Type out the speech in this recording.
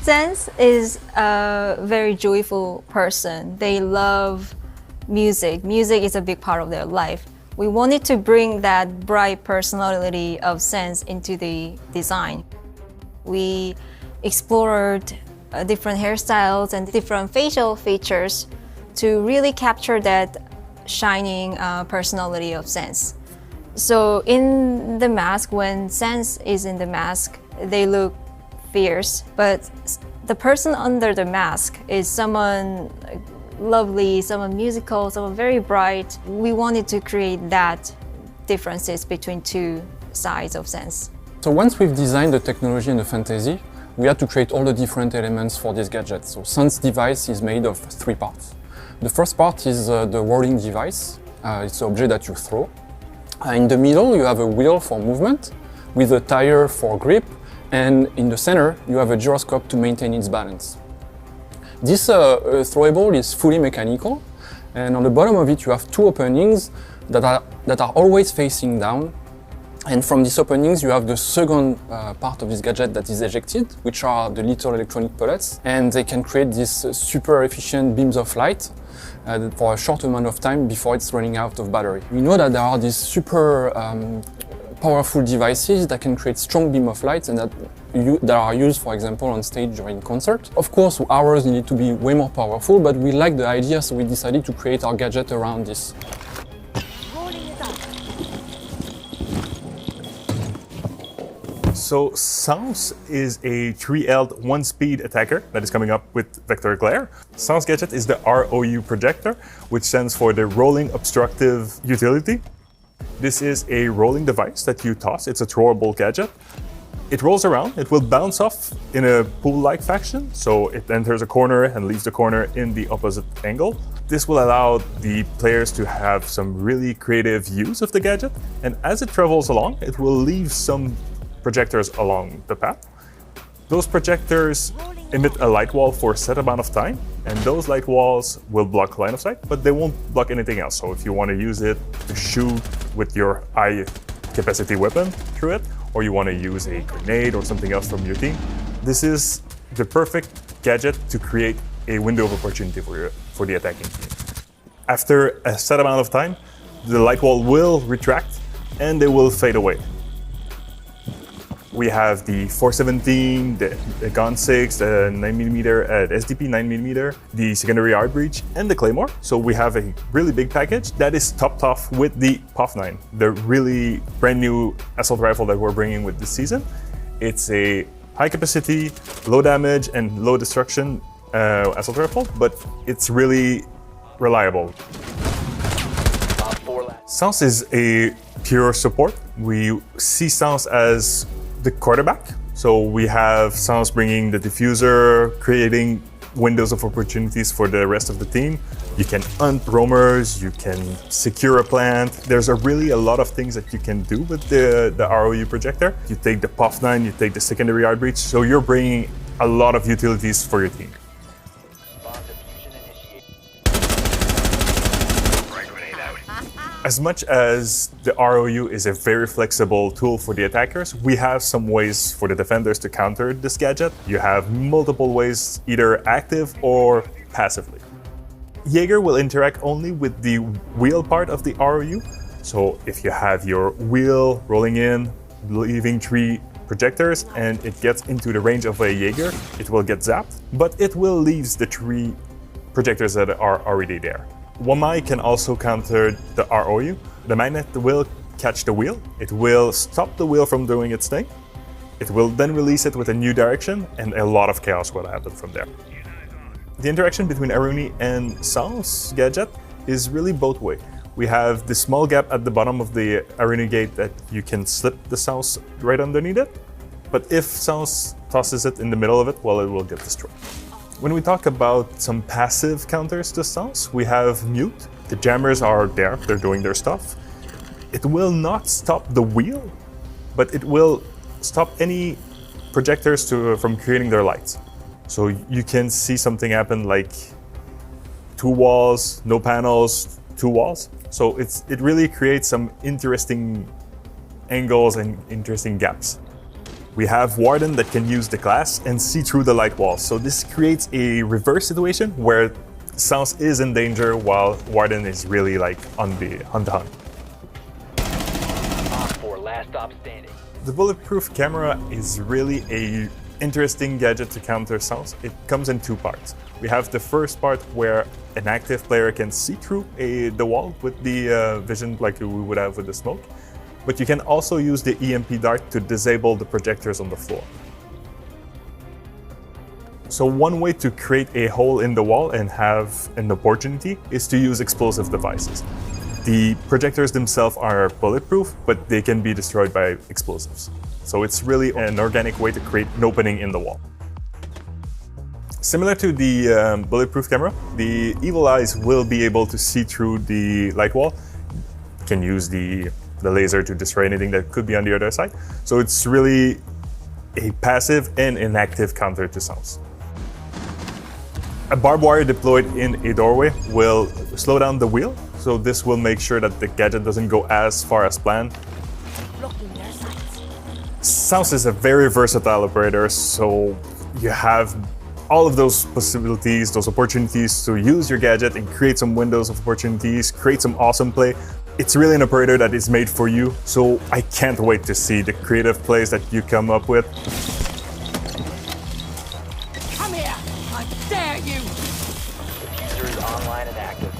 Sens is a very joyful person. They love music. Music is a big part of their life. We wanted to bring that bright personality of Sens into the design. We explored different hairstyles and different facial features to really capture that shining personality of Sens. So in the mask, when Sens is in the mask, they look fierce, but the person under the mask is someone lovely, someone musical, someone very bright. We wanted to create that differences between two sides of Sens. So once we've designed the technology and the fantasy, we had to create all the different elements for this gadget. So Sens device is made of 3 parts. The first part is the rolling device. It's an object that you throw. In the middle, you have a wheel for movement with a tire for grip, and in the center, you have a gyroscope to maintain its balance. This throwable is fully mechanical, and on the bottom of it, you have 2 openings that are always facing down. And from these openings, you have the second part of this gadget that is ejected, which are the little electronic pellets, and they can create these super efficient beams of light for a short amount of time before it's running out of battery. We know that there are these super powerful devices that can create strong beam of light and that are used, for example, on stage during concert. Of course, ours need to be way more powerful, but we like the idea, so we decided to create our gadget around this. So Sens is a 3L'd 1-speed attacker that is coming up with Vector Glare. Sens gadget is the ROU projector, which stands for the Rolling Obstructive Utility. This is a rolling device that you toss. It's a throwable gadget. It rolls around. It will bounce off in a pool-like fashion, so it enters a corner and leaves the corner in the opposite angle. This will allow the players to have some really creative use of the gadget, and as it travels along, it will leave some projectors along the path. Those projectors emit a light wall for a set amount of time, and those light walls will block line of sight, but they won't block anything else. So if you want to use it to shoot with your high capacity weapon through it, or you want to use a grenade or something else from your team, this is the perfect gadget to create a window of opportunity for the attacking team. After a set amount of time, the light wall will retract and they will fade away. We have the 417, the Gun 6, the 9mm, SDP 9mm, the secondary art breach, and the Claymore. So we have a really big package that is topped off with the POF9, the really brand new assault rifle that we're bringing with this season. It's a high capacity, low damage, and low destruction assault rifle, but it's really reliable. Sens is a pure support. We see Sens as the quarterback. So we have Sens bringing the diffuser, creating windows of opportunities for the rest of the team. You can hunt roamers, you can secure a plant. There's really a lot of things that you can do with the ROU projector. You take the POF9, you take the secondary art breach, so you're bringing a lot of utilities for your team. As much as the ROU is a very flexible tool for the attackers, we have some ways for the defenders to counter this gadget. You have multiple ways, either active or passively. Jaeger will interact only with the wheel part of the ROU. So if you have your wheel rolling in, leaving 3 projectors, and it gets into the range of a Jaeger, it will get zapped, but it will leave the 3 projectors that are already there. Wamai can also counter the ROU. The magnet will catch the wheel. It will stop the wheel from doing its thing. It will then release it with a new direction, and a lot of chaos will happen from there. The interaction between Aruni and Sens gadget is really both ways. We have the small gap at the bottom of the Aruni gate that you can slip the Sens right underneath it. But if Sens tosses it in the middle of it, well, it will get destroyed. When we talk about some passive counters to Sens, we have Mute. The jammers are there, they're doing their stuff. It will not stop the wheel, but it will stop any projectors from creating their lights. So you can see something happen like 2 walls, no panels, 2 walls. So it really creates some interesting angles and interesting gaps. We have Warden that can use the glass and see through the light walls. So this creates a reverse situation where Sens is in danger while Warden is really like on the hunt. For last stop standing. The bulletproof camera is really a interesting gadget to counter Sens. It comes in two parts. We have the first part where an active player can see through the wall with the vision like we would have with the smoke. But you can also use the EMP dart to disable the projectors on the floor. So one way to create a hole in the wall and have an opportunity is to use explosive devices. The projectors themselves are bulletproof, but they can be destroyed by explosives. So it's really an organic way to create an opening in the wall. Similar to the bulletproof camera, the evil eyes will be able to see through the light wall. You can use the laser to destroy anything that could be on the other side. So it's really a passive and an active counter to Sens. A barbed wire deployed in a doorway will slow down the wheel, so this will make sure that the gadget doesn't go as far as planned. Sens is a very versatile operator, so you have all of those possibilities, those opportunities to use your gadget and create some windows of opportunities, create some awesome play. It's really an operator that is made for you, so I can't wait to see the creative plays that you come up with. Come here! I dare you! The diffuser is online and active.